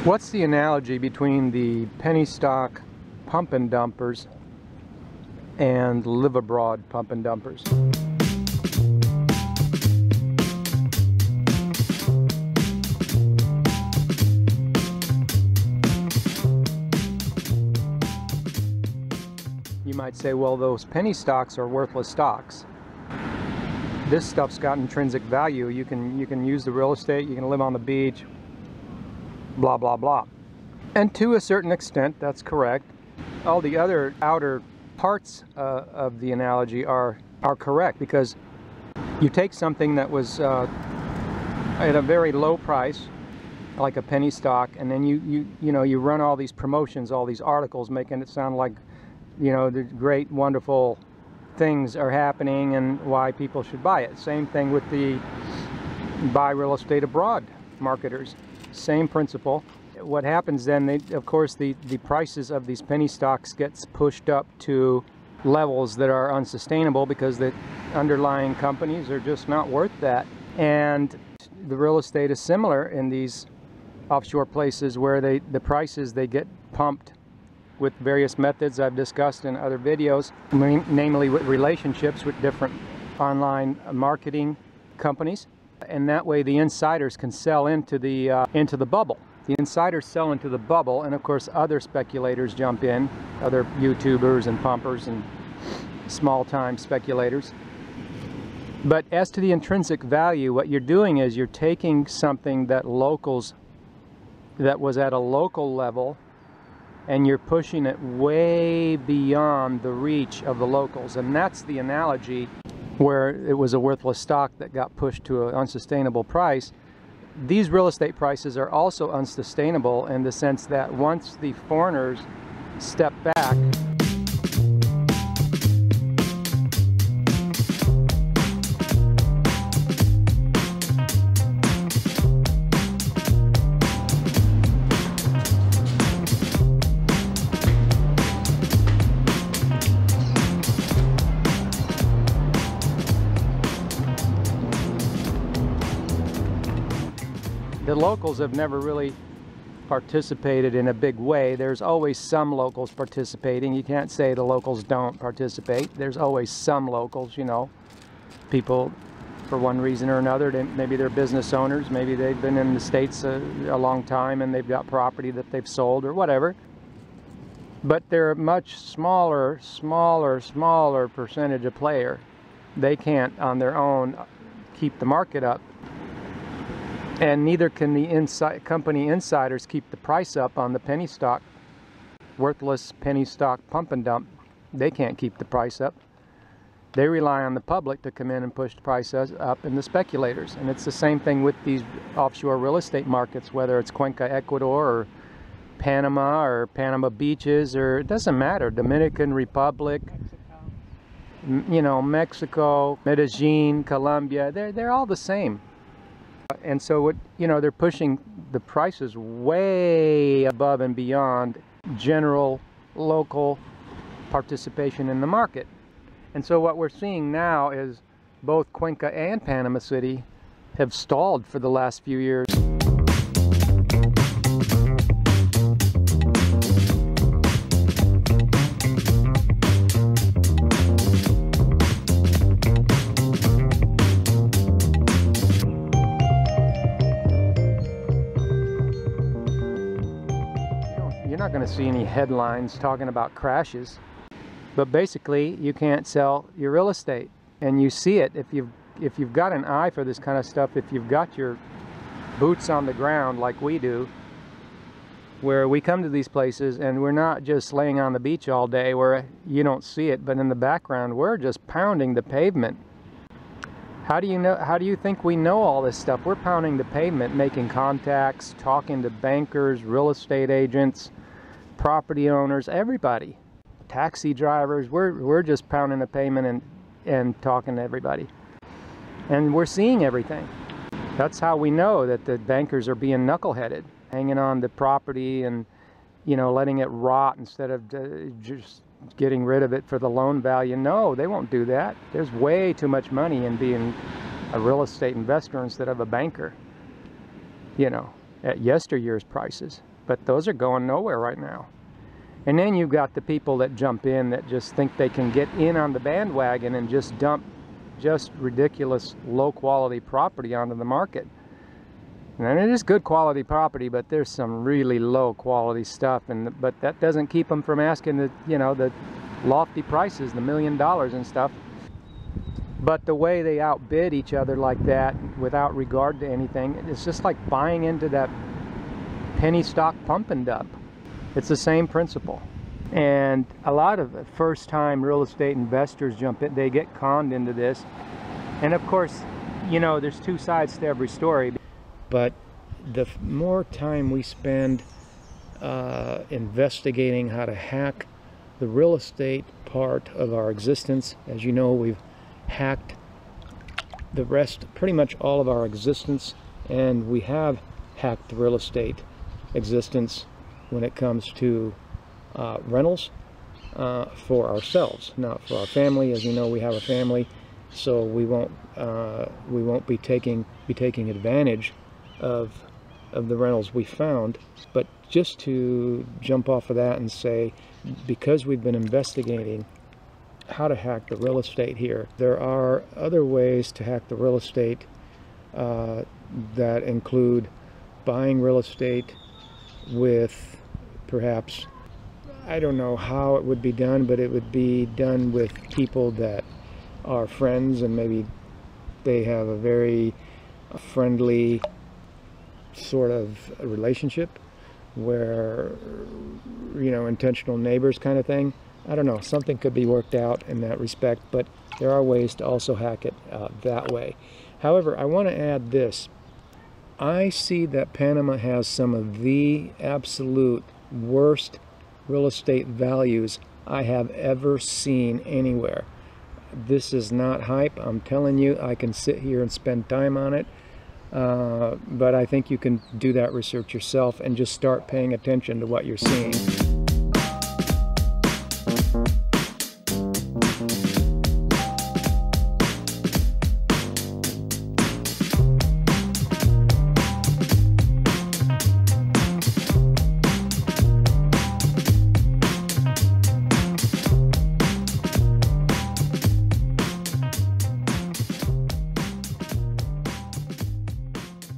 What's the analogy between the penny stock pump and dumpers and live abroad pump and dumpers? You might say, well, those penny stocks are worthless stocks. This stuff's got intrinsic value. You can use the real estate, you can live on the beach, blah blah blah. And to a certain extent that's correct. All the other outer parts of the analogy are correct, because you take something that was at a very low price, like a penny stock, and then you run all these promotions, all these articles, making it sound like, you know, the great wonderful things are happening and why people should buy it. Same thing with the buy real estate abroad marketers. Same principle. What happens then, of course, the prices of these penny stocks gets pushed up to levels that are unsustainable because the underlying companies are just not worth that. And the real estate is similar in these offshore places where the prices, they get pumped with various methods I've discussed in other videos, namely with relationships with different online marketing companies. And that way the insiders can sell into the bubble. The insiders sell into the bubble, and of course other speculators jump in, other YouTubers and pumpers and small-time speculators. But as to the intrinsic value, what you're doing is you're taking something that was at a local level, and you're pushing it way beyond the reach of the locals. And that's the analogy where it was a worthless stock that got pushed to an unsustainable price. These real estate prices are also unsustainable in the sense that once the foreigners step back, the locals have never really participated in a big way. There's always some locals participating. You can't say the locals don't participate. There's always some locals, you know, people for one reason or another. Maybe they're business owners, maybe they've been in the States a long time and they've got property that they've sold or whatever. But they're a much smaller percentage of player. They can't on their own keep the market up. And neither can the company insiders keep the price up on the penny stock, worthless penny stock pump and dump. They can't keep the price up. They rely on the public to come in and push the price up, and the speculators. And it's the same thing with these offshore real estate markets, whether it's Cuenca, Ecuador, or Panama beaches, or it doesn't matter, Dominican Republic, you know, Mexico, Medellin, Colombia, they're all the same. And so, they're pushing the prices way above and beyond general local participation in the market. And so what we're seeing now is both Cuenca and Panama City have stalled for the last few years. You're not going to see any headlines talking about crashes, but basically you can't sell your real estate, and you see it if you've got an eye for this kind of stuff. If you've got your boots on the ground like we do, where we come to these places and we're not just laying on the beach all day where you don't see it, but in the background we're just pounding the pavement. How do you think we know all this stuff? We're pounding the pavement, making contacts, talking to bankers, real estate agents, property owners, everybody, taxi drivers. We're just pounding the pavement and talking to everybody, and we're seeing everything. That's how we know that the bankers are being knuckleheaded, hanging on the property and, you know, letting it rot instead of just getting rid of it for the loan value. No, they won't do that. There's way too much money in being a real estate investor instead of a banker. You know, at yesteryear's prices, but those are going nowhere right now. And then you've got the people that jump in that just think they can get in on the bandwagon and just dump just ridiculous low quality property onto the market. And it is good quality property, but there's some really low quality stuff, but that doesn't keep them from asking the, you know, the lofty prices, the $1 million and stuff. But the way they outbid each other like that without regard to anything, it's just like buying into that penny stock pump and dump. It's the same principle. And a lot of first-time real estate investors jump in, they get conned into this. And of course, you know, there's two sides to every story. But the more time we spend investigating how to hack the real estate part of our existence, as you know, we've hacked the rest, pretty much all of our existence, and we have hacked the real estate existence when it comes to rentals for ourselves, not for our family. As you know, we have a family, so we won't be taking advantage of the rentals we found. But just to jump off of that and say, because we've been investigating how to hack the real estate here, there are other ways to hack the real estate that include buying real estate with, perhaps, I don't know how it would be done, but it would be done with people that are friends, and maybe they have a very friendly sort of relationship, where, you know, intentional neighbors kind of thing. I don't know, something could be worked out in that respect, but there are ways to also hack it that way. However, I want to add this. I see that Panama has some of the absolute worst real estate values I have ever seen anywhere. This is not hype. I'm telling you, I can sit here and spend time on it, but I think you can do that research yourself and just start paying attention to what you're seeing.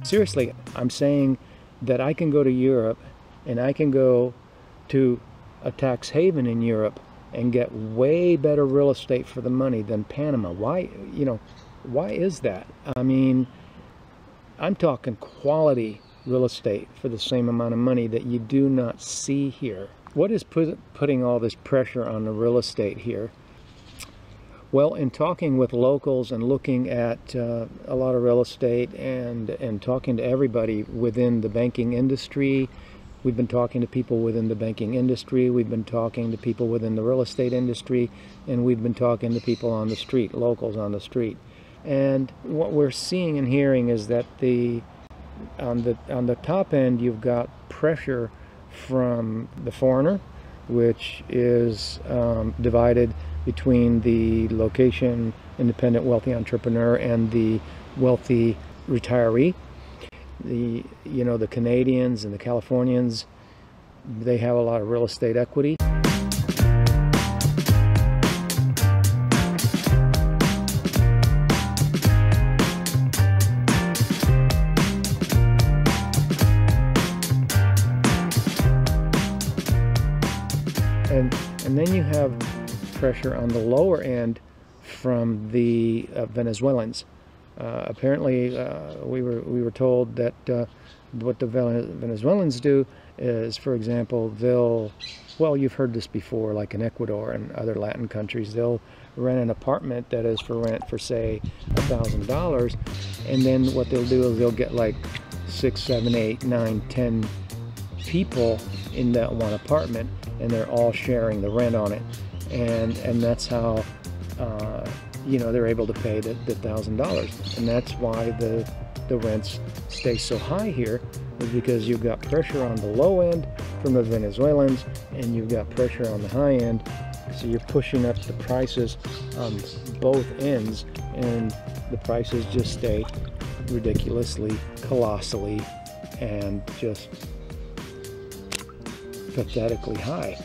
Seriously, I'm saying that I can go to Europe and I can go to a tax haven in Europe and get way better real estate for the money than Panama. Why, you know, why is that? I mean, I'm talking quality real estate for the same amount of money that you do not see here. What is putting all this pressure on the real estate here? Well, in talking with locals and looking at a lot of real estate and talking to everybody within the banking industry, we've been talking to people within the banking industry, we've been talking to people within the real estate industry, and we've been talking to people on the street, locals on the street. And what we're seeing and hearing is that on the top end, you've got pressure from the foreigner, which is divided between the location independent wealthy entrepreneur and the wealthy retiree. The Canadians and the Californians, they have a lot of real estate equity. And then you have pressure on the lower end from the Venezuelans. Apparently, we were told that what the Venezuelans do is, for example, well, you've heard this before, like in Ecuador and other Latin countries, they'll rent an apartment that is for rent for, say, $1,000, and then what they'll do is they'll get like 6, 7, 8, 9, 10 people in that one apartment, and they're all sharing the rent on it, and that's how they're able to pay the $1,000, and that's why the rents stay so high here, is because you've got pressure on the low end from the Venezuelans, and you've got pressure on the high end, so you're pushing up the prices on both ends, and the prices just stay ridiculously, colossally and just pathetically high.